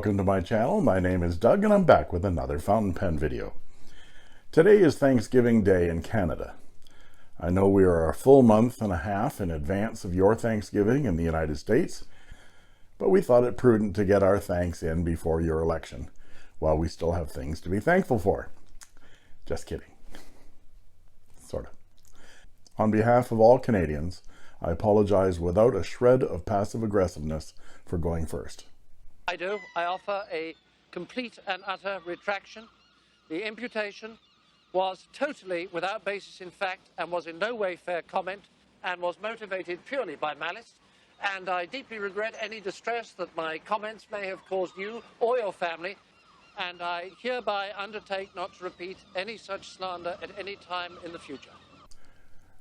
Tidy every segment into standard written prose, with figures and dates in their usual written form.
welcome to my channel. My name is Doug and I'm back with another fountain pen video. Today is Thanksgiving Day in Canada. I know we are a full month and a half in advance of your Thanksgiving in the United States, but we thought it prudent to get our thanks in before your election, while we still have things to be thankful for. Just kidding. Sort of. On behalf of all Canadians, I apologize without a shred of passive aggressiveness for going first. I offer a complete and utter retraction. The imputation was totally without basis in fact and was in no way fair comment and was motivated purely by malice. And I deeply regret any distress that my comments may have caused you or your family. And I hereby undertake not to repeat any such slander at any time in the future.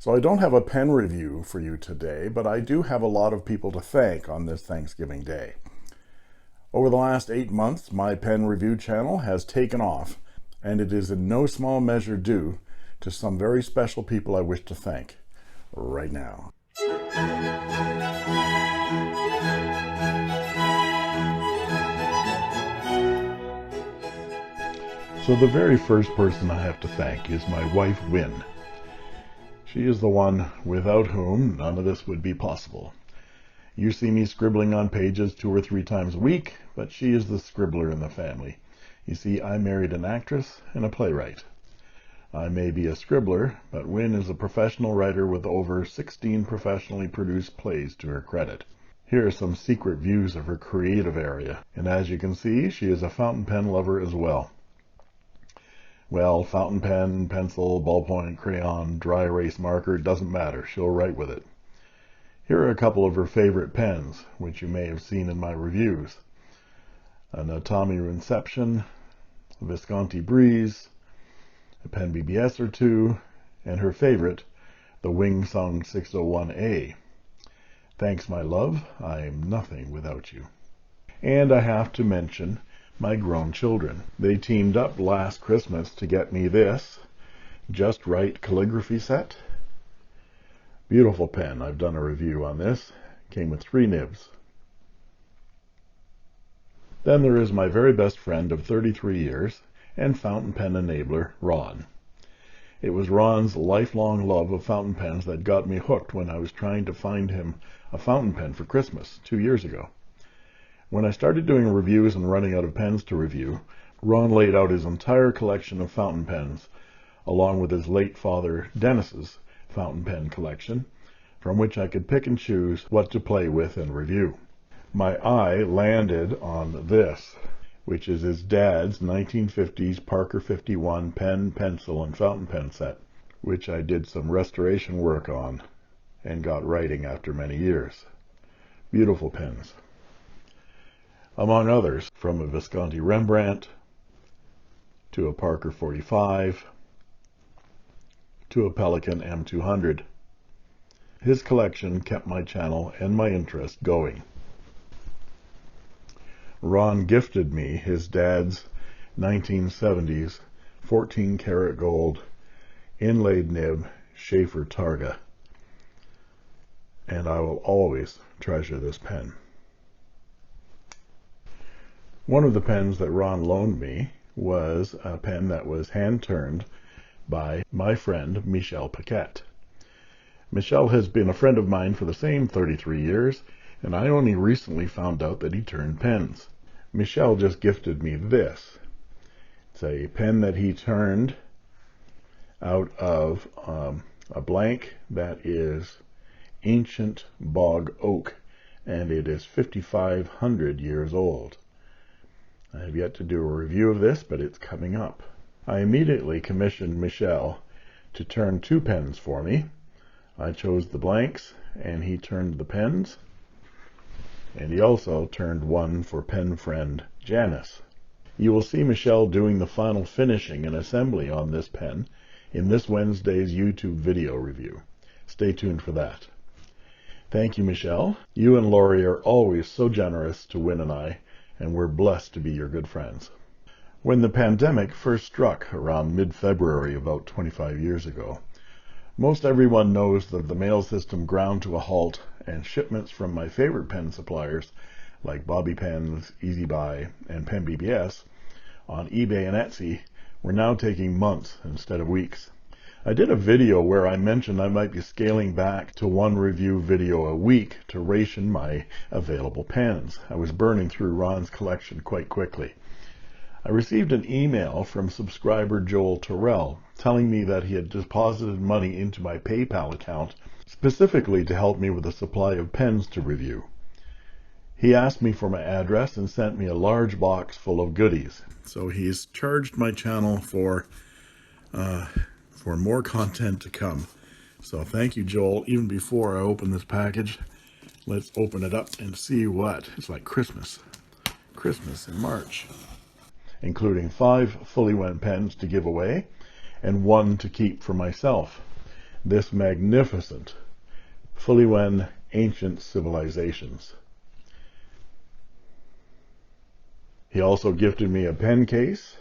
So I don't have a pen review for you today, but I do have a lot of people to thank on this Thanksgiving Day. Over the last 8 months, my pen review channel has taken off, and it is in no small measure due to some very special people I wish to thank right now. So the very first person I have to thank is my wife, Wynne. She is the one without whom none of this would be possible. You see me scribbling on pages 2 or 3 times a week, but she is the scribbler in the family. You see, I married an actress and a playwright. I may be a scribbler, but Wynne is a professional writer with over 16 professionally produced plays to her credit. Here are some secret views of her creative area, and as you can see, she is a fountain pen lover as well. Well, fountain pen, pencil, ballpoint, crayon, dry erase marker, doesn't matter, she'll write with it. Here are a couple of her favorite pens, which you may have seen in my reviews. An Atomi Inception, a Visconti Breeze, a Pen BBS or two, and her favorite, the Wing Sung 601A. Thanks, my love, I am nothing without you. And I have to mention my grown children. They teamed up last Christmas to get me this Just Right calligraphy set. Beautiful pen. I've done a review on this. Came with 3 nibs. Then there is my very best friend of 33 years and fountain pen enabler, Ron. It was Ron's lifelong love of fountain pens that got me hooked when I was trying to find him a fountain pen for Christmas 2 years ago. When I started doing reviews and running out of pens to review, Ron laid out his entire collection of fountain pens, along with his late father Dennis's fountain pen collection, from which I could pick and choose what to play with and review. My eye landed on this, which is his dad's 1950s Parker 51 pen, pencil, and fountain pen set, which I did some restoration work on and got writing after many years. Beautiful pens. Among others, from a Visconti Rembrandt, to a Parker 45, to a Pelikan M200. His collection kept my channel and my interest going. Ron gifted me his dad's 1970s 14 karat gold inlaid nib Schaefer Targa, and I will always treasure this pen. One of the pens that Ron loaned me was a pen that was hand-turned by my friend Michel Paquette. Michel has been a friend of mine for the same 33 years, and I only recently found out that he turned pens. Michel just gifted me this. It's a pen that he turned out of a blank that is ancient bog oak, and it is 5,500 years old. I have yet to do a review of this, but it's coming up. I immediately commissioned Michel to turn 2 pens for me. I chose the blanks, and he turned the pens, and he also turned one for pen friend Janice. You will see Michel doing the final finishing and assembly on this pen in this Wednesday's YouTube video review. Stay tuned for that. Thank you, Michel. You and Laurie are always so generous to Wynne and I, and we're blessed to be your good friends. When the pandemic first struck around mid-February about 25 years ago, most everyone knows that the mail system ground to a halt and shipments from my favorite pen suppliers like Bobby Pens, Easy Buy, and Pen BBS, on eBay and Etsy were now taking months instead of weeks. I did a video where I mentioned I might be scaling back to one review video a week to ration my available pens. I was burning through Ron's collection quite quickly. I received an email from subscriber Joel Terrell telling me that he had deposited money into my PayPal account specifically to help me with a supply of pens to review. He asked me for my address and sent me a large box full of goodies. So he's charged my channel for more content to come. So thank you, Joel. Even before I open this package, let's open it up and see what. It's like Christmas in March. Including 5 fully went pens to give away and 1 to keep for myself. This magnificent fully went Ancient Civilizations. He also gifted me a pen case,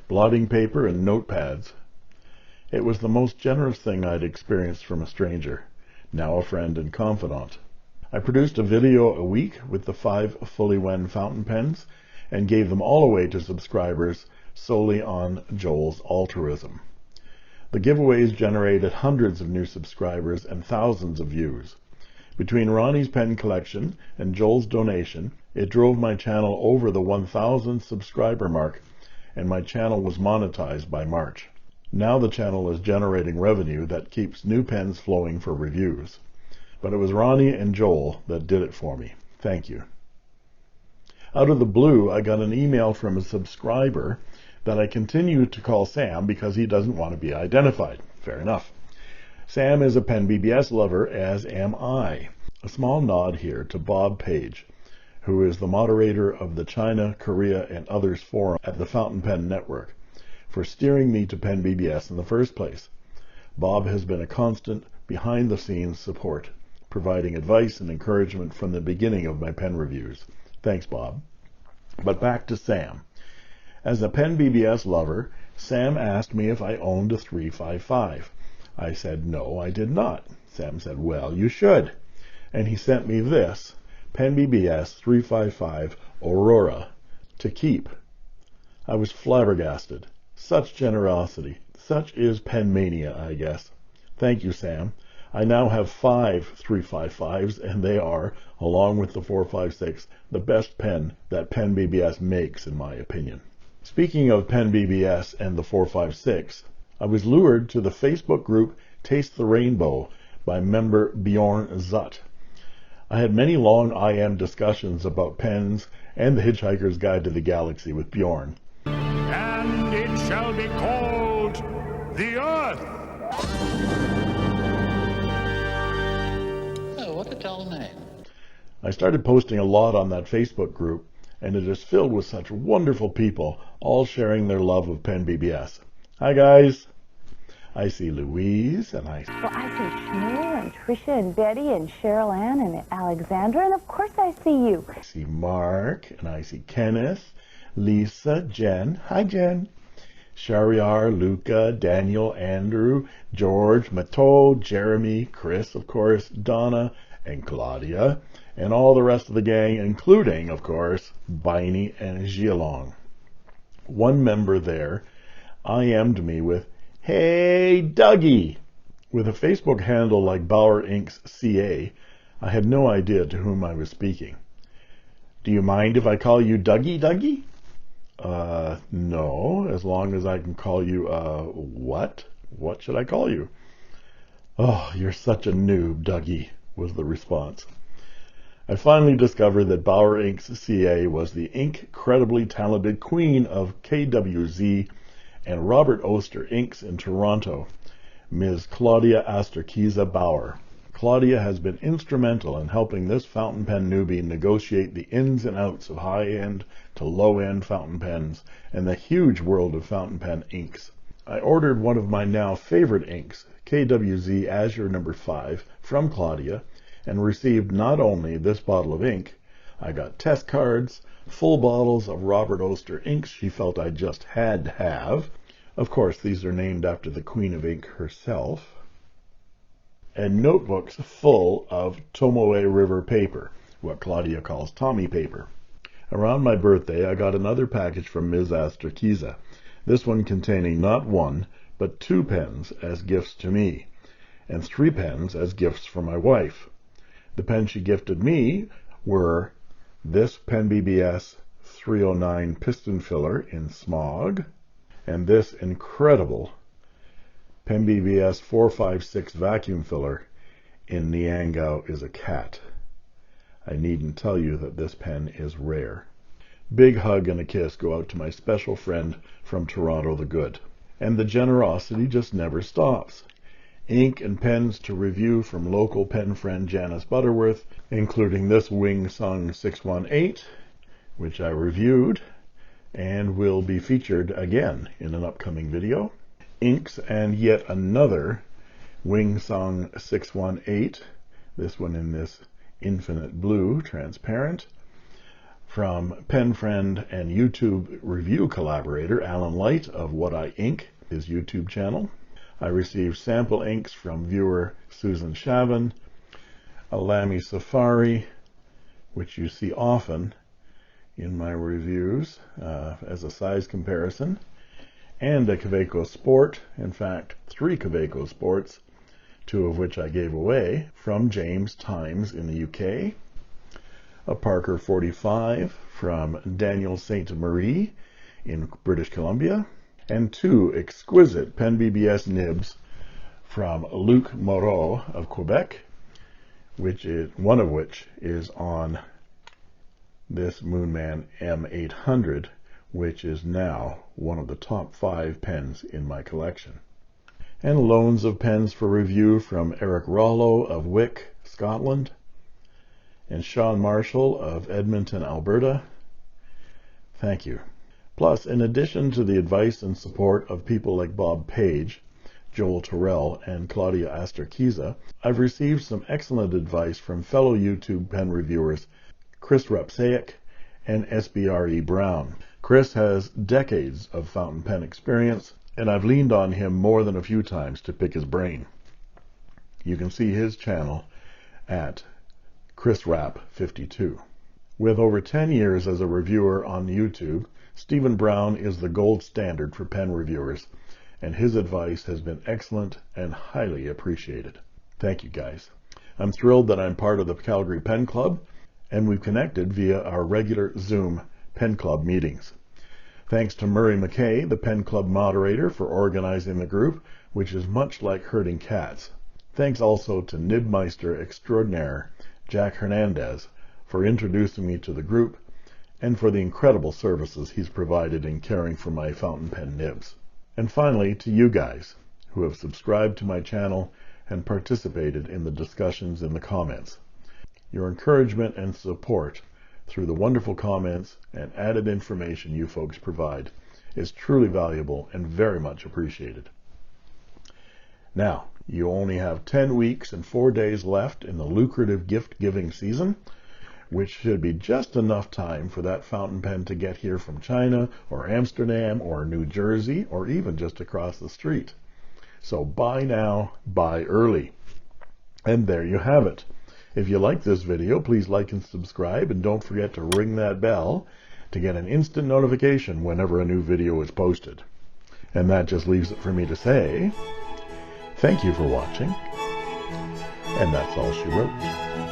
blotting paper, and notepads. It was the most generous thing I'd experienced from a stranger, now a friend and confidant. I produced a video a week with the 5 fully went fountain pens and gave them all away to subscribers solely on Joel's altruism. The giveaways generated hundreds of new subscribers and thousands of views. Between Ronnie's pen collection and Joel's donation, it drove my channel over the 1,000 subscriber mark, and my channel was monetized by March. Now the channel is generating revenue that keeps new pens flowing for reviews. But it was Ronnie and Joel that did it for me. Thank you. Out of the blue, I got an email from a subscriber that I continue to call Sam because he doesn't want to be identified. Fair enough. Sam is a Pen BBS lover, as am I. A small nod here to Bob Page, who is the moderator of the China, Korea, and Others Forum at the Fountain Pen Network, for steering me to Pen BBS in the first place. Bob has been a constant behind-the-scenes support, providing advice and encouragement from the beginning of my pen reviews. Thanks, Bob. But back to Sam. As a Pen BBS lover, Sam asked me if I owned a 355. I said no, I did not. Sam said, well, you should. And he sent me this Pen BBS 355 Aurora to keep. I was flabbergasted. Such generosity. Such is pen mania, I guess. Thank you, Sam. I now have 5 355s, and they are, along with the 456, the best pen that Pen BBS makes, in my opinion. Speaking of Pen BBS and the 456, I was lured to the Facebook group Taste the Rainbow by member Bjorn Zutt. I had many long IM discussions about pens and the Hitchhiker's Guide to the Galaxy with Bjorn. And it shall be called the Earth. Oh, what a dull name. I started posting a lot on that Facebook group, and it is filled with such wonderful people, all sharing their love of Pen BBS. Hi, guys. I see Louise, and I see Shmuel and Tricia and Betty and Cheryl Ann and Alexandra, and of course I see you. I see Mark, and I see Kenneth, Lisa, Jen. Hi, Jen. Shariar, Luca, Daniel, Andrew, George, Mato, Jeremy, Chris, of course, Donna, and Claudia, and all the rest of the gang, including, of course, Biney and Gialong. One member there IM'd me with, "Hey, Dougie!" With a Facebook handle like Bauer Inc.'s CA, I had no idea to whom I was speaking. "Do you mind if I call you Dougie, Dougie?" No, as long as I can call you, what? What should I call you?" "Oh, you're such a noob, Dougie," was the response. I finally discovered that Bauer Inc.'s CA was the incredibly talented queen of KWZ and Robert Oster Inc.'s in Toronto, Ms. Claudia Asterkiza Bauer. Claudia has been instrumental in helping this fountain pen newbie negotiate the ins and outs of high-end to low-end fountain pens and the huge world of fountain pen inks. I ordered one of my now favorite inks, KWZ Azure No. 5, from Claudia, and received not only this bottle of ink, I got test cards, full bottles of Robert Oster inks she felt I just had to have. Of course, these are named after the Queen of Ink herself. And notebooks full of Tomoe River paper, what Claudia calls Tommy paper. Around my birthday, I got another package from Ms. Asterkiza, this one containing not one, but 2 pens as gifts to me, and 3 pens as gifts for my wife. The pens she gifted me were this Pen BBS 309 piston filler in smog, and this incredible Pen BBS 456 vacuum filler in Niangao is a cat. I needn't tell you that this pen is rare. Big hug and a kiss go out to my special friend from Toronto the Good. And the generosity just never stops. Ink and pens to review from local pen friend Janice Butterworth, including this Wing Sung 618, which I reviewed and will be featured again in an upcoming video. Inks and yet another Wing Sung 618, this one in this infinite blue, transparent, from pen friend and YouTube review collaborator Alan Light of What I Ink, his YouTube channel. I received sample inks from viewer Susan Shavin, a Lamy Safari, which you see often in my reviews as a size comparison, and a Kaweco Sport, in fact 3 Kaweco Sports, 2 of which I gave away, from James Times in the UK, a Parker 45 from Daniel St. Marie in British Columbia, and 2 exquisite Pen BBS nibs from Luc Moreau of Quebec, one of which is on this Moonman M800, which is now one of the top 5 pens in my collection. And loans of pens for review from Eric Rollo of Wick, Scotland, and Sean Marshall of Edmonton, Alberta. Thank you. Plus, in addition to the advice and support of people like Bob Page, Joel Terrell, and Claudia Asterkiza, I've received some excellent advice from fellow YouTube pen reviewers Chris Repsaic and SBRE Brown. Chris has decades of fountain pen experience, and I've leaned on him more than a few times to pick his brain. You can see his channel at ChrisRapp52. With over 10 years as a reviewer on YouTube, Stephen Brown is the gold standard for pen reviewers, and his advice has been excellent and highly appreciated. Thank you, guys. I'm thrilled that I'm part of the Calgary Pen Club, and we've connected via our regular Zoom Pen Club meetings. Thanks to Murray McKay, the Pen Club moderator, for organizing the group, which is much like herding cats. Thanks also to Nibmeister extraordinaire Jack Hernandez for introducing me to the group and for the incredible services he's provided in caring for my fountain pen nibs. And finally, to you guys who have subscribed to my channel and participated in the discussions in the comments. Your encouragement and support through the wonderful comments and added information you folks provide is truly valuable and very much appreciated. Now, you only have 10 weeks and 4 days left in the lucrative gift-giving season, which should be just enough time for that fountain pen to get here from China or Amsterdam or New Jersey or even just across the street. So buy now, buy early. And there you have it. If you like this video, please like and subscribe, and don't forget to ring that bell to get an instant notification whenever a new video is posted. And that just leaves it for me to say, thank you for watching, and that's all she wrote.